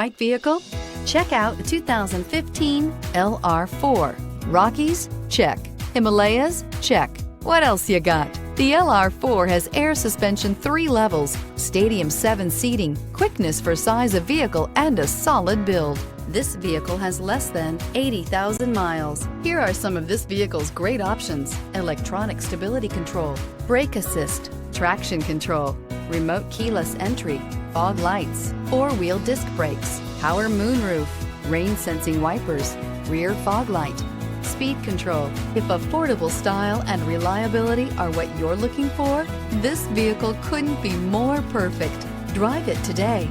Right vehicle? Check out the 2015 LR4. Rockies? Check. Himalayas? Check. What else you got? The LR4 has air suspension 3 levels, Stadium 7 seating, quickness for size of vehicle, and a solid build. This vehicle has less than 80,000 miles. Here are some of this vehicle's great options: electronic stability control, brake assist, traction control, remote keyless entry, fog lights, 4-wheel disc brakes, power moonroof, rain sensing wipers, rear fog light, speed control. If affordable style and reliability are what you're looking for, this vehicle couldn't be more perfect. Drive it today.